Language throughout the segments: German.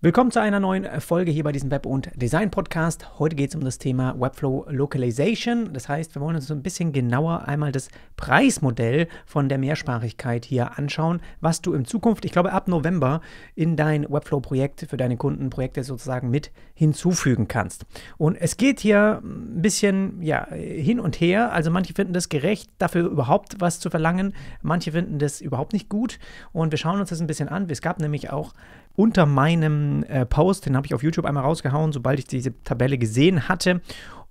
Willkommen zu einer neuen Folge hier bei diesem Web- und Design-Podcast. Heute geht es um das Thema Webflow Localization. Das heißt, wir wollen uns so ein bisschen genauer einmal das Preismodell von der Mehrsprachigkeit hier anschauen, was du in Zukunft, ich glaube ab November, in dein Webflow-Projekt für deine Kundenprojekte sozusagen mit hinzufügen kannst. Und es geht hier ein bisschen hin und her. Also manche finden das gerecht, dafür überhaupt was zu verlangen. Manche finden das überhaupt nicht gut. Und wir schauen uns das ein bisschen an. Es gab nämlich auch unter meinem Post, den habe ich auf YouTube einmal rausgehauen, sobald ich diese Tabelle gesehen hatte.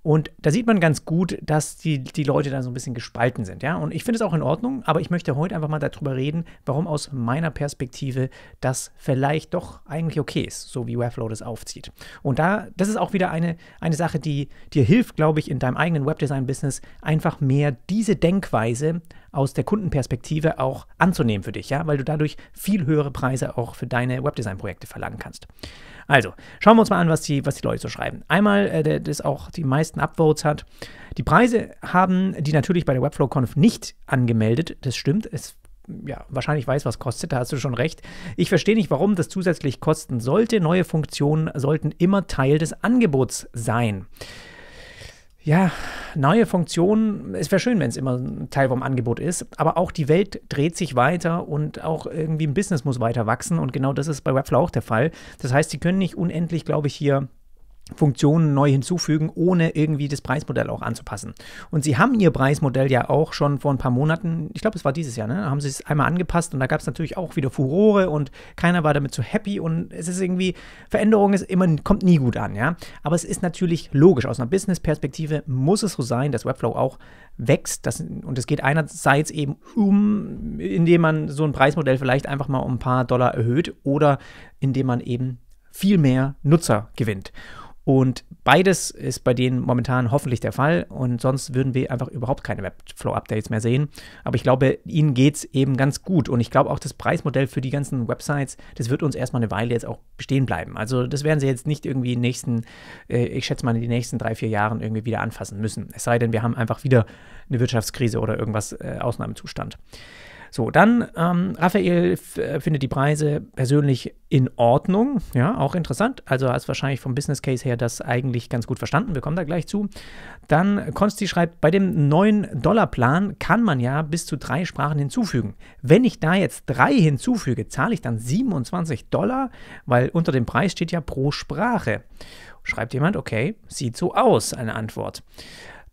Und da sieht man ganz gut, dass die Leute da so ein bisschen gespalten sind. Ja? Und ich finde es auch in Ordnung, aber ich möchte heute einfach mal darüber reden, warum aus meiner Perspektive das vielleicht doch eigentlich okay ist, so wie Webflow das aufzieht. Und das ist auch wieder eine Sache, die dir hilft, glaube ich, in deinem eigenen Webdesign-Business einfach mehr diese Denkweise aus der Kundenperspektive auch anzunehmen für dich, ja, weil du dadurch viel höhere Preise auch für deine Webdesign-Projekte verlangen kannst. Also, schauen wir uns mal an, was die Leute so schreiben. Einmal, das auch die meisten Upvotes hat. Die Preise haben die natürlich bei der WebflowConf nicht angemeldet, das stimmt, wahrscheinlich weiß, was kostet, da hast du schon recht. Ich verstehe nicht, warum das zusätzlich kosten sollte. Neue Funktionen sollten immer Teil des Angebots sein. Ja, neue Funktionen, es wäre schön, wenn es immer ein Teil vom Angebot ist, aber auch die Welt dreht sich weiter und auch irgendwie ein Business muss weiter wachsen und genau das ist bei Webflow auch der Fall. Das heißt, sie können nicht unendlich, glaube ich, hier Funktionen neu hinzufügen, ohne irgendwie das Preismodell auch anzupassen. Und sie haben ihr Preismodell ja auch schon vor ein paar Monaten, ich glaube, es war dieses Jahr, ne, haben sie es einmal angepasst und da gab es natürlich auch wieder Furore und keiner war damit so happy und es ist irgendwie, Veränderung kommt nie gut an, ja. Aber es ist natürlich logisch, aus einer Business-Perspektive muss es so sein, dass Webflow auch wächst und es geht einerseits eben indem man so ein Preismodell vielleicht einfach mal um ein paar Dollar erhöht oder indem man eben viel mehr Nutzer gewinnt. Und beides ist bei denen momentan hoffentlich der Fall und sonst würden wir einfach überhaupt keine Webflow-Updates mehr sehen. Aber ich glaube, ihnen geht es eben ganz gut und ich glaube auch das Preismodell für die ganzen Websites, das wird uns erstmal eine Weile jetzt auch bestehen bleiben. Also das werden sie jetzt nicht irgendwie ich schätze mal in den nächsten 3-4 Jahren irgendwie wieder anfassen müssen. Es sei denn, wir haben einfach wieder eine Wirtschaftskrise oder irgendwas Ausnahmezustand. So, dann Raphael findet die Preise persönlich in Ordnung, ja, auch interessant, also hast wahrscheinlich vom Business Case her das eigentlich ganz gut verstanden, wir kommen da gleich zu. Dann Konsti schreibt, bei dem $9-Plan kann man ja bis zu 3 Sprachen hinzufügen. Wenn ich da jetzt 3 hinzufüge, zahle ich dann $27, weil unter dem Preis steht ja pro Sprache. Schreibt jemand, okay, sieht so aus, eine Antwort.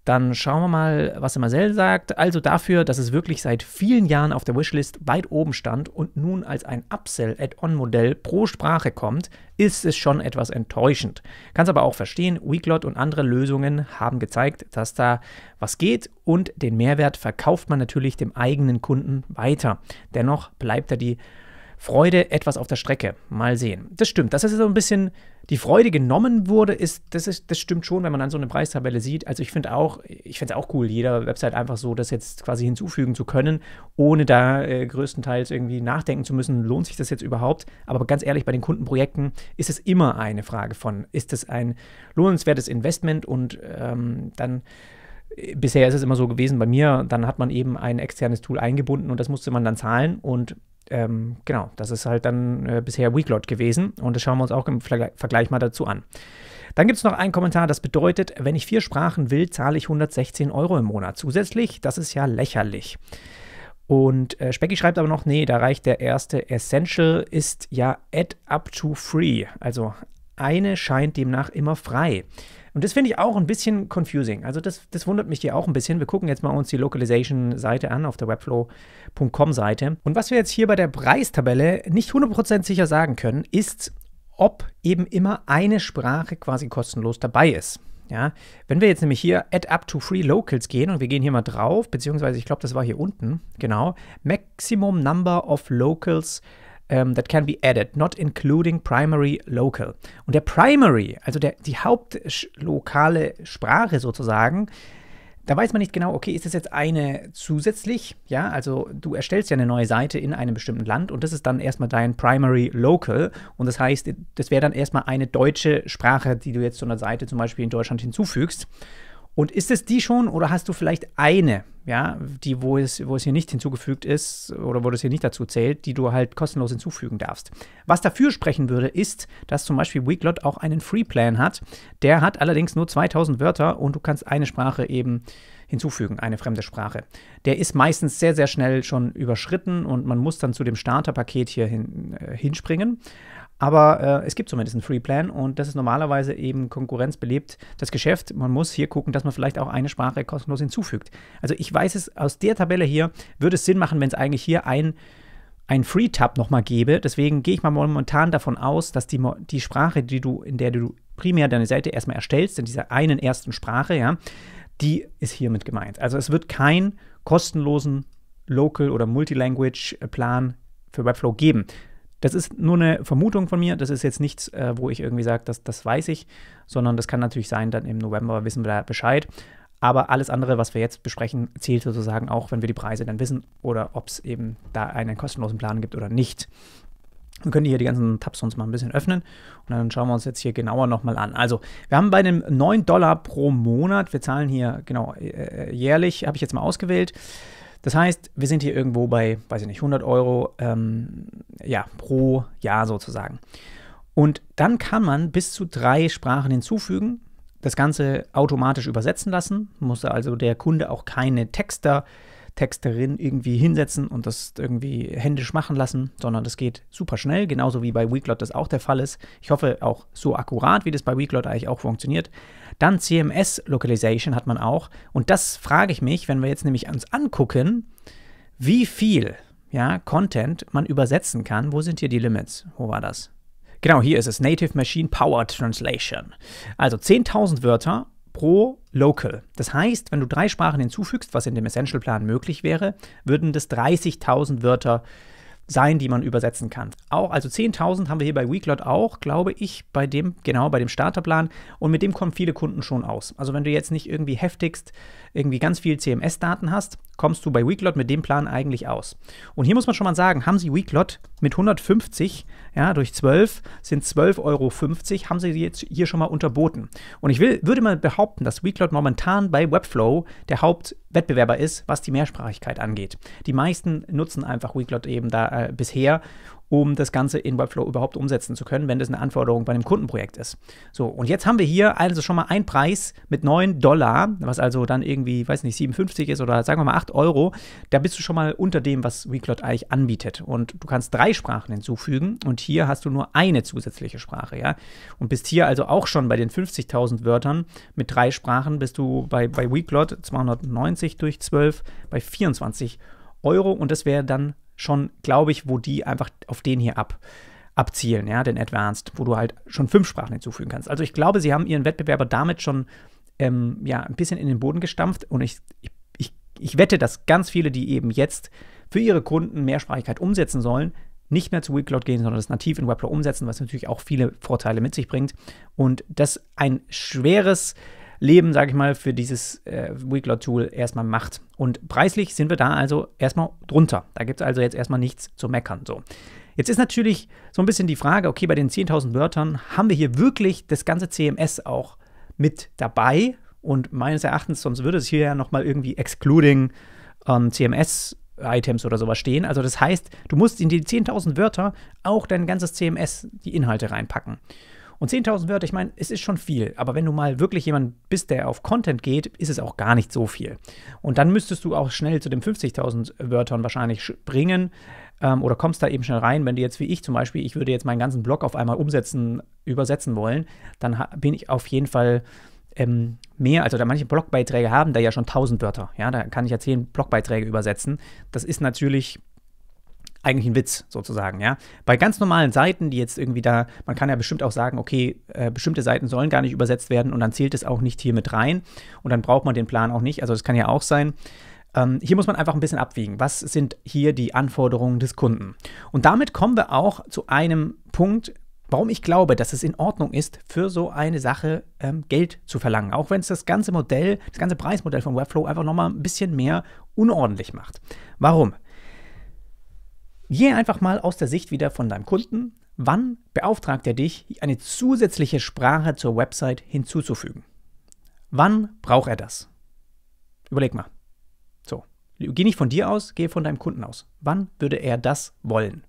Dann schauen wir mal, was der Marcel sagt. Also dafür, dass es wirklich seit vielen Jahren auf der Wishlist weit oben stand und nun als ein Upsell-Add-on-Modell pro Sprache kommt, ist es schon etwas enttäuschend. Kannst aber auch verstehen, Weglot und andere Lösungen haben gezeigt, dass da was geht und den Mehrwert verkauft man natürlich dem eigenen Kunden weiter. Dennoch bleibt da die Freude etwas auf der Strecke. Mal sehen. Das stimmt, dass es so ein bisschen die Freude genommen wurde, das stimmt schon, wenn man dann so eine Preistabelle sieht. Also ich finde es auch cool, jeder Website einfach so das jetzt quasi hinzufügen zu können, ohne da größtenteils irgendwie nachdenken zu müssen, lohnt sich das jetzt überhaupt? Aber ganz ehrlich, bei den Kundenprojekten ist es immer eine Frage von, ist es ein lohnenswertes Investment und dann bisher ist es immer so gewesen bei mir, dann hat man eben ein externes Tool eingebunden und das musste man dann zahlen und genau, das ist halt dann bisher Weglot gewesen und das schauen wir uns auch im Vergleich mal dazu an. Dann gibt es noch einen Kommentar, das bedeutet, wenn ich 4 Sprachen will, zahle ich 116 € im Monat zusätzlich. Das ist ja lächerlich. Und Specky schreibt aber noch, nee, da reicht der erste Essential, ist ja add up to free. Also eine scheint demnach immer frei. Und das finde ich auch ein bisschen confusing. Also das wundert mich hier auch ein bisschen. Wir gucken jetzt mal uns die Localization-Seite an auf der webflow.com-Seite. Und was wir jetzt hier bei der Preistabelle nicht 100% sicher sagen können, ist, ob eben immer eine Sprache quasi kostenlos dabei ist. Ja, wenn wir jetzt nämlich hier Add up to free locals gehen und wir gehen hier mal drauf, beziehungsweise ich glaube, das war hier unten, genau, Maximum Number of Locals that can be added, not including primary local. Und der Primary, also die hauptlokale Sprache sozusagen, da weiß man nicht genau, okay, ist das jetzt eine zusätzlich, ja, also du erstellst ja eine neue Seite in einem bestimmten Land und das ist dann erstmal dein Primary Local und das heißt, das wäre dann erstmal eine deutsche Sprache, die du jetzt zu einer Seite zum Beispiel in Deutschland hinzufügst. Und ist es die schon oder hast du vielleicht eine, ja, wo es hier nicht hinzugefügt ist oder wo das hier nicht dazu zählt, die du halt kostenlos hinzufügen darfst? Was dafür sprechen würde, ist, dass zum Beispiel Weglot auch einen Free-Plan hat. Der hat allerdings nur 2000 Wörter und du kannst eine Sprache eben hinzufügen, eine fremde Sprache. Der ist meistens sehr, sehr schnell schon überschritten und man muss dann zu dem Starterpaket hier hinspringen. Aber es gibt zumindest einen Free-Plan und das ist normalerweise eben konkurrenzbelebt das Geschäft. Man muss hier gucken, dass man vielleicht auch eine Sprache kostenlos hinzufügt. Also ich weiß es, aus der Tabelle hier würde es Sinn machen, wenn es eigentlich hier ein Free-Tab nochmal gäbe. Deswegen gehe ich mal momentan davon aus, dass die Sprache, in der du primär deine Seite erstmal erstellst, in dieser einen ersten Sprache, ja, die ist hiermit gemeint. Also es wird keinen kostenlosen Local- oder Multilanguage-Plan für Webflow geben. Das ist nur eine Vermutung von mir, das ist jetzt nichts, wo ich irgendwie sage, das weiß ich, sondern das kann natürlich sein, dann im November wissen wir da Bescheid. Aber alles andere, was wir jetzt besprechen, zählt sozusagen auch, wenn wir die Preise dann wissen oder ob es eben da einen kostenlosen Plan gibt oder nicht. Wir können hier die ganzen Tabs uns mal ein bisschen öffnen und dann schauen wir uns jetzt hier genauer nochmal an. Also, wir haben bei dem $9 pro Monat, wir zahlen hier genau jährlich, habe ich jetzt mal ausgewählt. Das heißt, wir sind hier irgendwo bei, weiß ich nicht, 100 Euro pro Jahr sozusagen. Und dann kann man bis zu 3 Sprachen hinzufügen, das Ganze automatisch übersetzen lassen, muss also der Kunde auch keine Texterin irgendwie hinsetzen und das irgendwie händisch machen lassen, sondern das geht super schnell, genauso wie bei Weglot das auch der Fall ist. Ich hoffe auch so akkurat, wie das bei Weglot eigentlich auch funktioniert. Dann CMS-Localization hat man auch und das frage ich mich, wenn wir jetzt nämlich uns angucken, wie viel Content man übersetzen kann. Wo sind hier die Limits? Wo war das? Genau, hier ist es, Native Machine Powered Translation. Also 10.000 Wörter pro Local. Das heißt, wenn du 3 Sprachen hinzufügst, was in dem Essential-Plan möglich wäre, würden das 30.000 Wörter sein, die man übersetzen kann. Auch, also 10.000 haben wir hier bei Weglot auch, glaube ich, bei dem Starterplan und mit dem kommen viele Kunden schon aus. Also wenn du jetzt nicht irgendwie heftigst, irgendwie ganz viel CMS-Daten hast, kommst du bei Weglot mit dem Plan eigentlich aus. Und hier muss man schon mal sagen, haben sie Weglot mit 150, durch 12 sind 12,50 Euro, haben sie jetzt hier schon mal unterboten. Und ich würde mal behaupten, dass Weglot momentan bei Webflow der Hauptwettbewerber ist, was die Mehrsprachigkeit angeht. Die meisten nutzen einfach Weglot eben da bisher, um das Ganze in Webflow überhaupt umsetzen zu können, wenn das eine Anforderung bei einem Kundenprojekt ist. So, und jetzt haben wir hier also schon mal einen Preis mit $9, was also dann irgendwie, weiß nicht, 57 ist oder sagen wir mal 8 Euro. Da bist du schon mal unter dem, was Weglot eigentlich anbietet. Und du kannst 3 Sprachen hinzufügen und hier hast du nur eine zusätzliche Sprache, ja. Und bist hier also auch schon bei den 50.000 Wörtern. Mit 3 Sprachen bist du bei Weglot 290 durch 12 bei 24 Euro und das wäre dann schon, glaube ich, wo die einfach auf den hier abzielen, den Advanced, wo du halt schon 5 Sprachen hinzufügen kannst. Also ich glaube, sie haben ihren Wettbewerber damit schon ein bisschen in den Boden gestampft und ich wette, dass ganz viele, die eben jetzt für ihre Kunden Mehrsprachigkeit umsetzen sollen, nicht mehr zu Weglot gehen, sondern das nativ in Webflow umsetzen, was natürlich auch viele Vorteile mit sich bringt und das ein schweres Leben, sage ich mal, für dieses Weglot-Tool erstmal macht. Und preislich sind wir da also erstmal drunter. Da gibt es also jetzt erstmal nichts zu meckern. So. Jetzt ist natürlich so ein bisschen die Frage, okay, bei den 10.000 Wörtern haben wir hier wirklich das ganze CMS auch mit dabei? Und meines Erachtens, sonst würde es hier ja nochmal irgendwie excluding CMS-Items oder sowas stehen. Also das heißt, du musst in die 10.000 Wörter auch dein ganzes CMS, die Inhalte reinpacken. Und 10.000 Wörter, ich meine, es ist schon viel, aber wenn du mal wirklich jemand bist, der auf Content geht, ist es auch gar nicht so viel. Und dann müsstest du auch schnell zu den 50.000 Wörtern wahrscheinlich springen oder kommst da eben schnell rein. Wenn du jetzt wie ich zum Beispiel, ich würde jetzt meinen ganzen Blog auf einmal übersetzen wollen, dann bin ich auf jeden Fall mehr, also da manche Blogbeiträge haben da ja schon 1.000 Wörter, da kann ich ja 10 Blogbeiträge übersetzen. Das ist natürlich eigentlich ein Witz sozusagen, Bei ganz normalen Seiten, die jetzt irgendwie man kann ja bestimmt auch sagen, okay, bestimmte Seiten sollen gar nicht übersetzt werden und dann zählt es auch nicht hier mit rein und dann braucht man den Plan auch nicht, also das kann ja auch sein. Hier muss man einfach ein bisschen abwiegen. Was sind hier die Anforderungen des Kunden? Und damit kommen wir auch zu einem Punkt, warum ich glaube, dass es in Ordnung ist, für so eine Sache Geld zu verlangen, auch wenn es das ganze Preismodell von Webflow einfach nochmal ein bisschen mehr unordentlich macht. Warum? Geh einfach mal aus der Sicht wieder von deinem Kunden. Wann beauftragt er dich, eine zusätzliche Sprache zur Website hinzuzufügen? Wann braucht er das? Überleg mal. So, geh nicht von dir aus, geh von deinem Kunden aus. Wann würde er das wollen?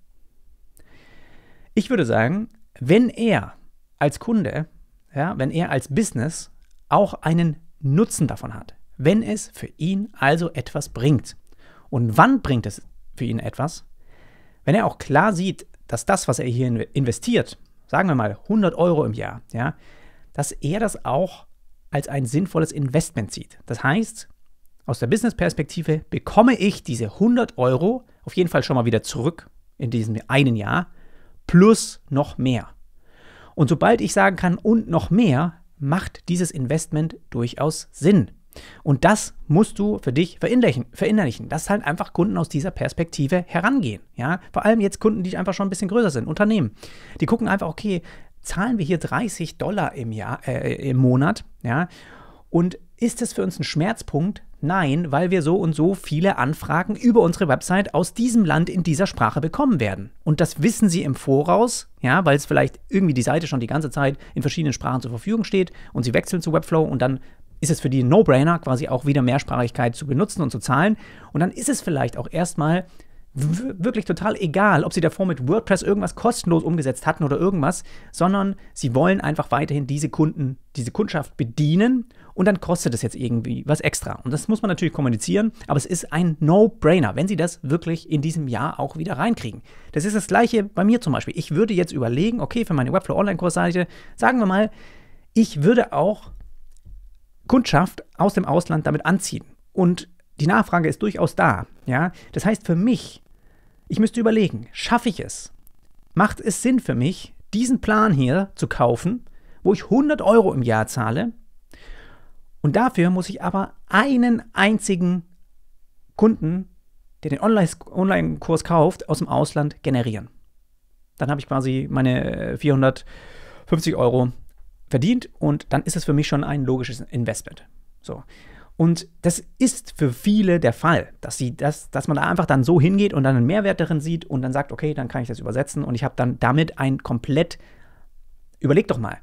Ich würde sagen, wenn er als Kunde, ja, wenn er als Business auch einen Nutzen davon hat, wenn es für ihn also etwas bringt. Und wann bringt es für ihn etwas? Wenn er auch klar sieht, dass das, was er hier investiert, sagen wir mal 100 Euro im Jahr, ja, dass er das auch als ein sinnvolles Investment sieht. Das heißt, aus der Business-Perspektive bekomme ich diese 100 Euro auf jeden Fall schon mal wieder zurück in diesem einen Jahr, plus noch mehr. Und sobald ich sagen kann, und noch mehr, macht dieses Investment durchaus Sinn. Und das musst du für dich verinnerlichen, dass halt einfach Kunden aus dieser Perspektive herangehen. Ja? Vor allem jetzt Kunden, die einfach schon ein bisschen größer sind, Unternehmen. Die gucken einfach, okay, zahlen wir hier $30 im Monat? Ja? Und ist das für uns ein Schmerzpunkt? Nein, weil wir so und so viele Anfragen über unsere Website aus diesem Land in dieser Sprache bekommen werden. Und das wissen sie im Voraus, ja, weil es vielleicht irgendwie die Seite schon die ganze Zeit in verschiedenen Sprachen zur Verfügung steht und sie wechseln zu Webflow und dann ist es für die ein No-Brainer, quasi auch wieder Mehrsprachigkeit zu benutzen und zu zahlen. Und dann ist es vielleicht auch erstmal wirklich total egal, ob sie davor mit WordPress irgendwas kostenlos umgesetzt hatten oder irgendwas, sondern sie wollen einfach weiterhin diese Kundschaft bedienen und dann kostet es jetzt irgendwie was extra. Und das muss man natürlich kommunizieren, aber es ist ein No-Brainer, wenn sie das wirklich in diesem Jahr auch wieder reinkriegen. Das ist das Gleiche bei mir zum Beispiel. Ich würde jetzt überlegen, okay, für meine Webflow Online-Kursseite, sagen wir mal, ich würde auch Kundschaft aus dem Ausland damit anziehen. Und die Nachfrage ist durchaus da. Ja? Das heißt für mich, ich müsste überlegen, schaffe ich es? Macht es Sinn für mich, diesen Plan hier zu kaufen, wo ich 100 Euro im Jahr zahle? Und dafür muss ich aber einen einzigen Kunden, der den Online-Kurs kauft, aus dem Ausland generieren. Dann habe ich quasi meine 450 Euro verdient und dann ist es für mich schon ein logisches Investment. So. Und das ist für viele der Fall, dass man da einfach dann so hingeht und dann einen Mehrwert darin sieht und dann sagt, okay, dann kann ich das übersetzen und ich habe dann damit überleg doch mal,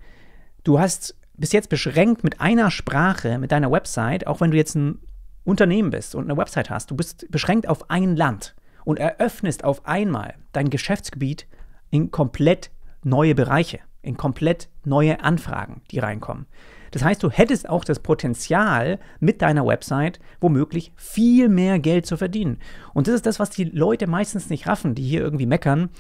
du hast bis jetzt beschränkt mit einer Sprache, mit deiner Website, auch wenn du jetzt ein Unternehmen bist und eine Website hast, du bist beschränkt auf ein Land und eröffnest auf einmal dein Geschäftsgebiet in komplett neue Bereiche, in komplett neue Anfragen, die reinkommen. Das heißt, du hättest auch das Potenzial, mit deiner Website womöglich viel mehr Geld zu verdienen. Und das ist das, was die Leute meistens nicht raffen, die hier irgendwie meckern,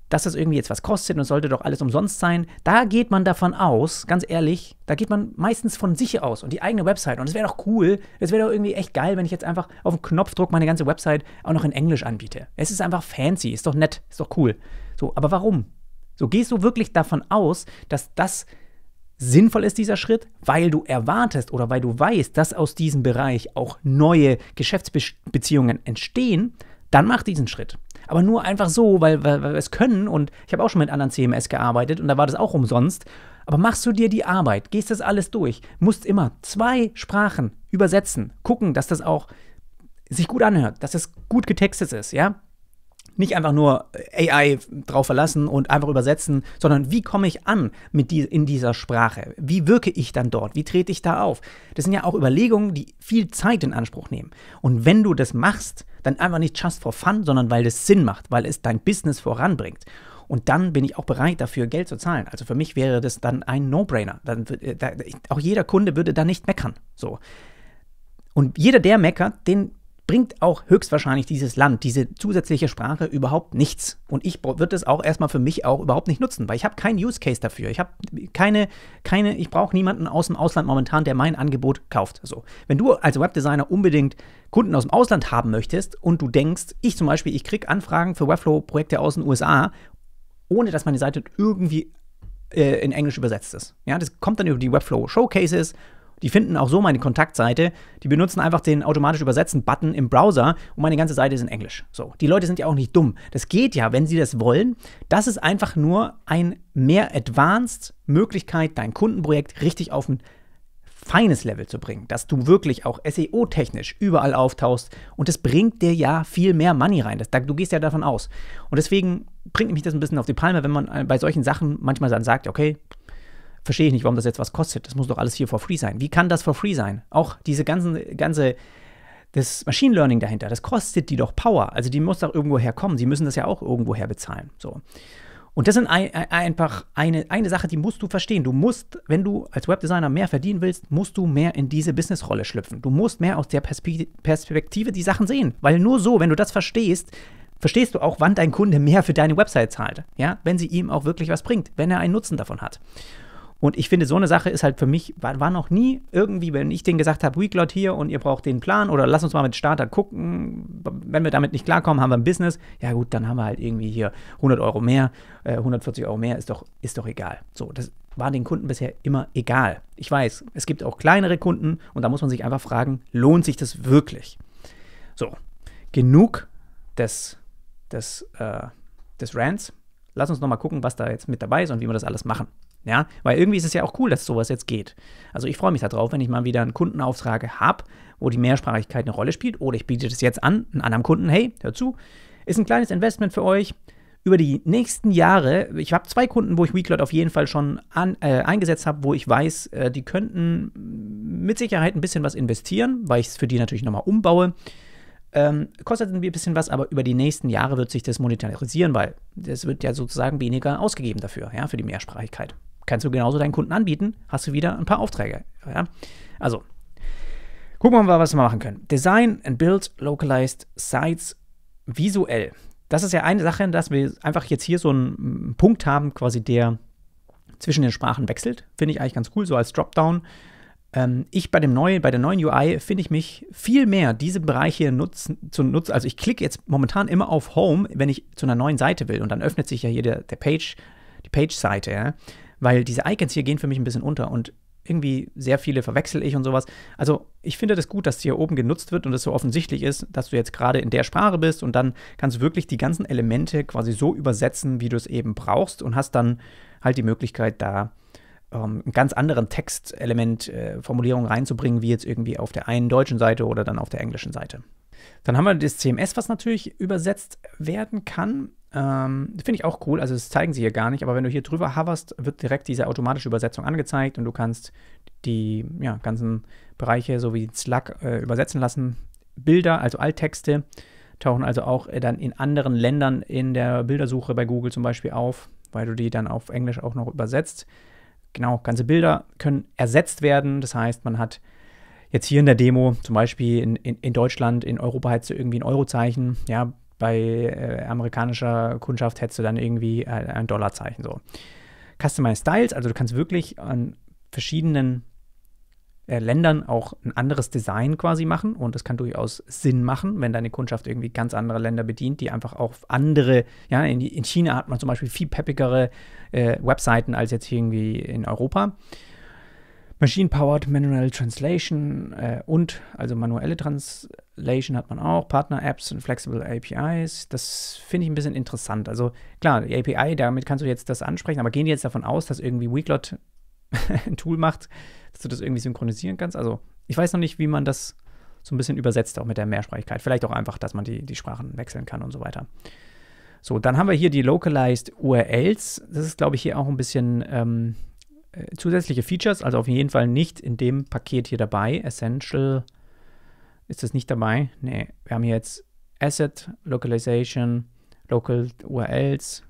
dass das irgendwie jetzt was kostet und es sollte doch alles umsonst sein. Da geht man davon aus, ganz ehrlich, da geht man meistens von sich aus und die eigene Website. Und es wäre doch cool, es wäre doch irgendwie echt geil, wenn ich jetzt einfach auf den Knopfdruck meine ganze Website auch noch in Englisch anbiete. Es ist einfach fancy, ist doch nett, ist doch cool. So, aber warum? So, gehst du wirklich davon aus, dass das sinnvoll ist, dieser Schritt, weil du erwartest oder weil du weißt, dass aus diesem Bereich auch neue Geschäftsbeziehungen entstehen, dann mach diesen Schritt. Aber nur einfach so, weil wir es können und ich habe auch schon mit anderen CMS gearbeitet und da war das auch umsonst. Aber machst du dir die Arbeit, gehst das alles durch, musst immer 2 Sprachen übersetzen, gucken, dass das auch sich gut anhört, dass es gut getextet ist, ja? Nicht einfach nur AI drauf verlassen und einfach übersetzen, sondern wie komme ich an in dieser Sprache? Wie wirke ich dann dort? Wie trete ich da auf? Das sind ja auch Überlegungen, die viel Zeit in Anspruch nehmen. Und wenn du das machst, dann einfach nicht just for fun, sondern weil das Sinn macht, weil es dein Business voranbringt. Und dann bin ich auch bereit, dafür Geld zu zahlen. Also für mich wäre das dann ein No-Brainer. Auch jeder Kunde würde da nicht meckern. So. Und jeder, der meckert, den bringt auch höchstwahrscheinlich dieses Land, diese zusätzliche Sprache überhaupt nichts. Und ich würde es auch erstmal für mich auch überhaupt nicht nutzen, weil ich habe keinen Use Case dafür. Ich habe ich brauche niemanden aus dem Ausland momentan, der mein Angebot kauft. So. Wenn du als Webdesigner unbedingt Kunden aus dem Ausland haben möchtest und du denkst, ich zum Beispiel, ich kriege Anfragen für Webflow-Projekte aus den USA, ohne dass meine Seite irgendwie in Englisch übersetzt ist. Ja, das kommt dann über die Webflow Showcases. Die finden auch so meine Kontaktseite. Die benutzen einfach den automatisch Übersetzen-Button im Browser und meine ganze Seite ist in Englisch. So, die Leute sind ja auch nicht dumm. Das geht ja, wenn sie das wollen. Das ist einfach nur ein mehr advanced Möglichkeit, dein Kundenprojekt richtig auf ein feines Level zu bringen, dass du wirklich auch SEO-technisch überall auftauchst und das bringt dir ja viel mehr Money rein. Du gehst ja davon aus. Und deswegen bringt mich das ein bisschen auf die Palme, wenn man bei solchen Sachen manchmal dann sagt, okay, verstehe ich nicht, warum das jetzt was kostet. Das muss doch alles hier for free sein. Wie kann das for free sein? Auch diese das Machine Learning dahinter, das kostet die doch Power. Also die muss doch irgendwo herkommen. Sie müssen das ja auch irgendwoher bezahlen. So. Und das ist einfach eine Sache, die musst du verstehen. Du musst, wenn du als Webdesigner mehr verdienen willst, musst du mehr in diese Businessrolle schlüpfen. Du musst mehr aus der Perspektive die Sachen sehen. Weil nur so, wenn du das verstehst du auch, wann dein Kunde mehr für deine Website zahlt. Ja? Wenn sie ihm auch wirklich was bringt, wenn er einen Nutzen davon hat. Und ich finde, so eine Sache ist halt für mich, war noch nie irgendwie, wenn ich denen gesagt habe, Weglot hier und ihr braucht den Plan oder lass uns mal mit Starter gucken, wenn wir damit nicht klarkommen, haben wir ein Business, ja gut, dann haben wir halt irgendwie hier 100 Euro mehr, 140 Euro mehr, ist doch egal. So, das war den Kunden bisher immer egal. Ich weiß, es gibt auch kleinere Kunden und da muss man sich einfach fragen, lohnt sich das wirklich? So, genug des Rants. Lass uns nochmal gucken, was da jetzt mit dabei ist und wie wir das alles machen. Ja, weil irgendwie ist es ja auch cool, dass sowas jetzt geht. Also ich freue mich darauf, wenn ich mal wieder einen Kundenauftrag habe, wo die Mehrsprachigkeit eine Rolle spielt. Oder ich biete das jetzt an, einem anderen Kunden, hey, hör zu, ist ein kleines Investment für euch. Über die nächsten Jahre, ich habe 2 Kunden, wo ich Weglot auf jeden Fall schon eingesetzt habe, wo ich weiß, die könnten mit Sicherheit ein bisschen was investieren, weil ich es für die natürlich nochmal umbaue. Kostet ein bisschen was, aber über die nächsten Jahre wird sich das monetarisieren, weil es wird ja sozusagen weniger ausgegeben dafür, ja, für die Mehrsprachigkeit. Kannst du genauso deinen Kunden anbieten, hast du wieder ein paar Aufträge. Ja? Also, gucken wir mal, was wir machen können. Design and Build Localized Sites visuell. Das ist ja eine Sache, dass wir einfach jetzt hier so einen Punkt haben, quasi der zwischen den Sprachen wechselt. Finde ich eigentlich ganz cool, so als Dropdown. Bei der neuen UI finde ich mich viel mehr diese Bereiche zu nutzen. Also ich klicke jetzt momentan immer auf Home, wenn ich zu einer neuen Seite will und dann öffnet sich ja hier die Page-Seite, ja? Weil diese Icons hier gehen für mich ein bisschen unter und irgendwie sehr viele verwechsel ich und sowas. Also ich finde das gut, dass hier oben genutzt wird und es so offensichtlich ist, dass du jetzt gerade in der Sprache bist und dann kannst du wirklich die ganzen Elemente quasi so übersetzen, wie du es eben brauchst und hast dann halt die Möglichkeit, da einen ganz anderen Textelement, Formulierung reinzubringen, wie jetzt irgendwie auf der einen deutschen Seite oder dann auf der englischen Seite. Dann haben wir das CMS, was natürlich übersetzt werden kann. Finde ich auch cool, also das zeigen sie hier gar nicht, aber wenn du hier drüber hoverst, wird direkt diese automatische Übersetzung angezeigt und du kannst die ganzen Bereiche, so wie Slack, übersetzen lassen. Bilder, also Alttexte, tauchen also auch dann in anderen Ländern in der Bildersuche bei Google zum Beispiel auf, weil du die dann auf Englisch auch noch übersetzt. Genau, ganze Bilder können ersetzt werden, das heißt, man hat jetzt hier in der Demo, zum Beispiel in Deutschland, in Europa hättest du irgendwie ein Eurozeichen, ja, bei amerikanischer Kundschaft hättest du dann irgendwie ein Dollarzeichen. So. Customized Styles, also du kannst wirklich an verschiedenen Ländern auch ein anderes Design quasi machen und das kann durchaus Sinn machen, wenn deine Kundschaft irgendwie ganz andere Länder bedient, die einfach auch andere, ja, in China hat man zum Beispiel viel peppigere Webseiten als jetzt hier irgendwie in Europa. Machine-Powered Manual Translation und also manuelle Translation hat man auch, Partner-Apps und Flexible APIs. Das finde ich ein bisschen interessant. Also klar, die API, damit kannst du jetzt das ansprechen, aber gehen die jetzt davon aus, dass irgendwie Weglot ein Tool macht, dass du das irgendwie synchronisieren kannst? Also ich weiß noch nicht, wie man das so ein bisschen übersetzt, auch mit der Mehrsprachigkeit. Vielleicht auch einfach, dass man die Sprachen wechseln kann und so weiter. So, dann haben wir hier die Localized URLs. Das ist, glaube ich, hier auch ein bisschen zusätzliche Features, also auf jeden Fall nicht in dem Paket hier dabei. Essential ist das nicht dabei. Nee, wir haben hier jetzt Asset, Localization, Local URLs,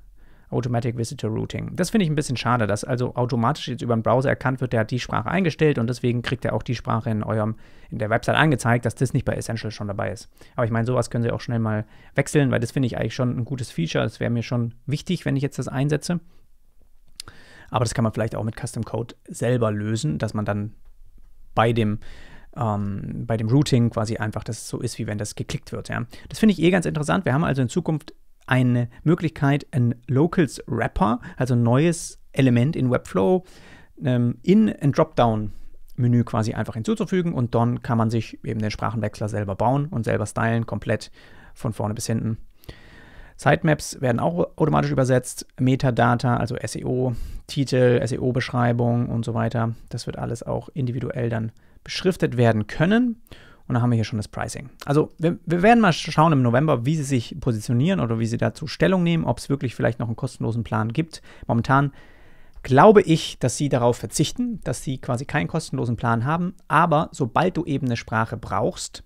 Automatic Visitor Routing. Das finde ich ein bisschen schade, dass also automatisch jetzt über den Browser erkannt wird, der hat die Sprache eingestellt und deswegen kriegt er auch die Sprache in der Website angezeigt, dass das nicht bei Essential schon dabei ist. Aber ich meine, sowas können sie auch schnell mal wechseln, weil das finde ich eigentlich schon ein gutes Feature. Das wäre mir schon wichtig, wenn ich jetzt das einsetze. Aber das kann man vielleicht auch mit Custom Code selber lösen, dass man dann bei dem Routing quasi einfach, dass es so ist, wie wenn das geklickt wird. Ja. Das finde ich ganz interessant. Wir haben also in Zukunft eine Möglichkeit, ein Locals Wrapper, also ein neues Element in Webflow, in ein Dropdown-Menü quasi einfach hinzuzufügen und dann kann man sich eben den Sprachenwechsler selber bauen und selber stylen, komplett von vorne bis hinten. Sitemaps werden auch automatisch übersetzt, Metadata, also SEO, Titel, SEO-Beschreibung und so weiter. Das wird alles auch individuell dann beschriftet werden können. Und dann haben wir hier schon das Pricing. Also wir werden mal schauen im November, wie sie sich positionieren oder wie sie dazu Stellung nehmen, ob es wirklich vielleicht noch einen kostenlosen Plan gibt. Momentan glaube ich, dass sie darauf verzichten, dass sie quasi keinen kostenlosen Plan haben. Aber sobald du eben eine Sprache brauchst,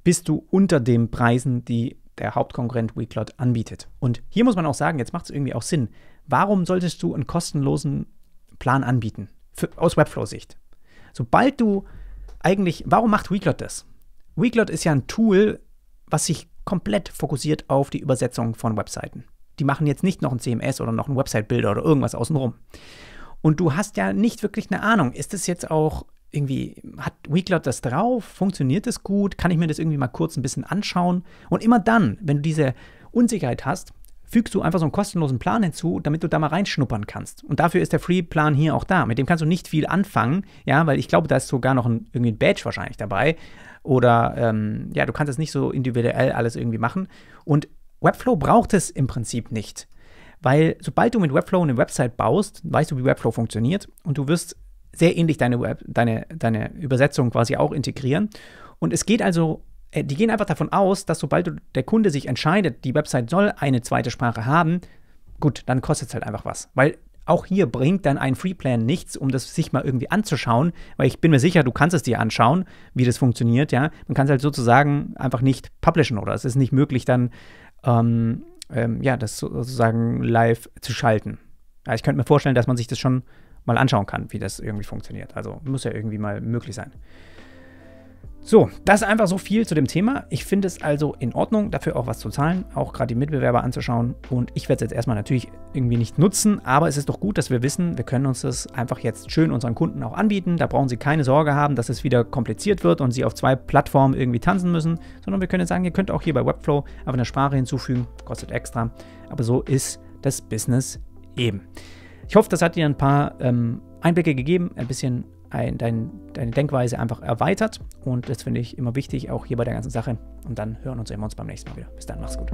bist du unter den Preisen, die der Hauptkonkurrent Weglot anbietet. Und hier muss man auch sagen, jetzt macht es irgendwie auch Sinn. Warum solltest du einen kostenlosen Plan anbieten? Aus Webflow-Sicht. Sobald du warum macht Weglot das? Weglot ist ja ein Tool, was sich komplett fokussiert auf die Übersetzung von Webseiten. Die machen jetzt nicht noch ein CMS oder noch einen Website-Builder oder irgendwas außenrum. Und du hast ja nicht wirklich eine Ahnung, ist das jetzt auch irgendwie, hat Weglot das drauf? Funktioniert das gut? Kann ich mir das irgendwie mal kurz ein bisschen anschauen? Und immer dann, wenn du diese Unsicherheit hast, fügst du einfach so einen kostenlosen Plan hinzu, damit du da mal reinschnuppern kannst. Und dafür ist der Free-Plan hier auch da. Mit dem kannst du nicht viel anfangen, ja, weil ich glaube, da ist sogar noch irgendwie ein Badge wahrscheinlich dabei. Oder, du kannst es nicht so individuell alles irgendwie machen. Und Webflow braucht es im Prinzip nicht. Weil sobald du mit Webflow eine Website baust, weißt du, wie Webflow funktioniert und du wirst sehr ähnlich deine Übersetzung quasi auch integrieren. Und es geht also, die gehen einfach davon aus, dass sobald der Kunde sich entscheidet, die Website soll eine zweite Sprache haben, gut, dann kostet es halt einfach was. Weil auch hier bringt dann ein Freeplan nichts, um das sich mal irgendwie anzuschauen, weil ich bin mir sicher, du kannst es dir anschauen, wie das funktioniert, ja. Man kann es halt sozusagen einfach nicht publishen oder es ist nicht möglich dann, das sozusagen live zu schalten. Ja, ich könnte mir vorstellen, dass man sich das schon mal anschauen kann, wie das irgendwie funktioniert. Also muss ja irgendwie mal möglich sein. So, das ist einfach so viel zu dem Thema. Ich finde es also in Ordnung, dafür auch was zu zahlen, auch gerade die Mitbewerber anzuschauen. Und ich werde es jetzt erstmal natürlich irgendwie nicht nutzen, aber es ist doch gut, dass wir wissen, wir können uns das einfach jetzt schön unseren Kunden auch anbieten. Da brauchen sie keine Sorge haben, dass es wieder kompliziert wird und sie auf 2 Plattformen irgendwie tanzen müssen, sondern wir können jetzt sagen, ihr könnt auch hier bei Webflow einfach eine Sprache hinzufügen, kostet extra. Aber so ist das Business eben. Ich hoffe, das hat dir ein paar Einblicke gegeben, ein bisschen deine Denkweise einfach erweitert. Und das finde ich immer wichtig, auch hier bei der ganzen Sache. Und dann hören und sehen wir uns beim nächsten Mal wieder. Bis dann, mach's gut.